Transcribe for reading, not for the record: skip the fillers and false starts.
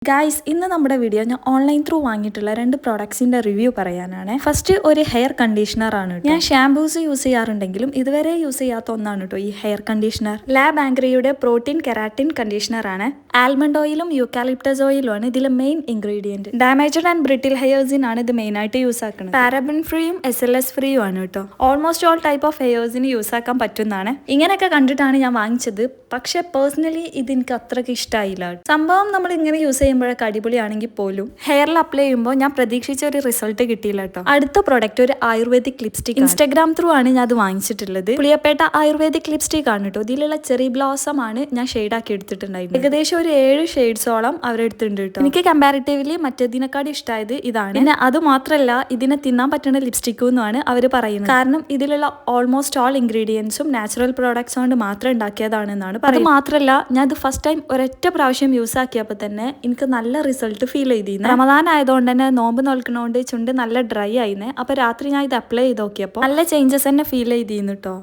Guys ഇന്ന് നമ്മുടെ video ഞാൻ ഓൺലൈൻ ത്രൂ വാങ്ങിയിട്ടുള്ള 2 പ്രോഡക്ട്സിന്റെ റിവ്യൂ പറയാനാണ്. ഫസ്റ്റ് ഒരു ഹെയർ കണ്ടീഷണർ ആണ്. ഞാൻ ഷാംപൂസ് യൂസ് ചെയ്യാറുണ്ടെങ്കിലും ഇതുവരെ യൂസ് ചെയ്യാത്ത ഒന്നാണ് കേട്ടോ ഈ ഹെയർ കണ്ടീഷണർ. ലാബ് ആംഗ്രിയുടെ പ്രോട്ടീൻ കെരാറ്റിൻ കണ്ടീഷണർ ആണ്. ആൽമണ്ട് ഓയിലും യൂക്കാലിപ്റ്റസ് ഓയിലും ആണ് ഇതിലെ main ingredient. Damaged and brittle ഹെയർസിനാണ് ഇത് മെയിൻ ആയിട്ട് യൂസ് ആക്കുന്നത്. പാരബൻ ഫ്രീയും SLS ഫ്രീയും ആണ് കേട്ടോ. ഓൾമോസ്റ്റ് ഓൾ ടൈപ്പ് ഓഫ് ഹെയർസിന് യൂസ് ആക്കാൻ പറ്റുന്നതാണ്. ഇങ്ങനെയൊക്കെ കണ്ടിട്ടാണ് ഞാൻ വാങ്ങിച്ചത്. പക്ഷെ പേഴ്സണലി ഇത് എനിക്ക് അത്രയ്ക്ക് ഇഷ്ടമായില്ല. സംഭവം നമ്മൾ ഇങ്ങനെ യൂസ് ചെയ്യുമ്പോഴൊക്കെ അടിപൊളിയാണെങ്കിൽ പോലും ഹെയറിൽ അപ്ലൈ ചെയ്യുമ്പോൾ ഞാൻ പ്രതീക്ഷിച്ച ഒരു റിസൾട്ട് കിട്ടിയില്ല കേട്ടോ. അടുത്ത പ്രോഡക്റ്റ് ഒരു ആയുർവേദിക് ലിപ്സ്റ്റിക്. ഇൻസ്റ്റാഗ്രാം ത്രൂ ആണ് ഞാൻ അത് വാങ്ങിച്ചിട്ടുള്ളത്. പുളിയപ്പേട്ട ആയുർവേദിക് ലിപ്സ്റ്റിക് ആണ് കേട്ടോ. ഇതിലുള്ള ചെറി ബ്ലോസം ആണ് ഞാൻ ഷെയ്ഡാക്കി എടുത്തിട്ടുണ്ടായിരുന്നു. ഏകദേശം ഒരു 7 ഷെയ്ഡ്സോളം അവരെടുത്തിട്ടുണ്ട് കേട്ടോ. എനിക്ക് കമ്പാരിറ്റീവ്ലി മറ്റേതിനെക്കാട് ഇഷ്ടമായത് ഇതാണ്. പിന്നെ അത് മാത്രമല്ല ഇതിനെ തിന്നാൻ പറ്റുന്ന ലിപ്സ്റ്റിക്കും എന്നാണ് അവർ പറയുന്നത്. കാരണം ഇതിലുള്ള ഓൾമോസ്റ്റ് ഓൾ ഇൻഗ്രീഡിയൻസും നാച്ചുറൽ പ്രോഡക്ട്സ് കൊണ്ട് മാത്രം ഉണ്ടാക്കിയതാണെന്നാണ്. അത് മാത്രമല്ല ഞാൻ ഇത് ഫസ്റ്റ് ടൈം ഒരൊറ്റ പ്രാവശ്യം യൂസ് ആക്കിയപ്പോൾ തന്നെ എനിക്ക് നല്ല റിസൾട്ട് ഫീൽ ചെയ്തിരുന്നു. റമദാൻ ആയതുകൊണ്ട് തന്നെ നോമ്പ് നോൽക്കണോണ്ട് ചുണ്ട് നല്ല ഡ്രൈ ആയിരുന്നു. അപ്പൊ രാത്രി ഞാൻ ഇത് അപ്ലൈ ചെയ്ത് നോക്കിയപ്പോൾ നല്ല ചേഞ്ചസ് തന്നെ ഫീൽ ചെയ്തിരുന്നു കേട്ടോ.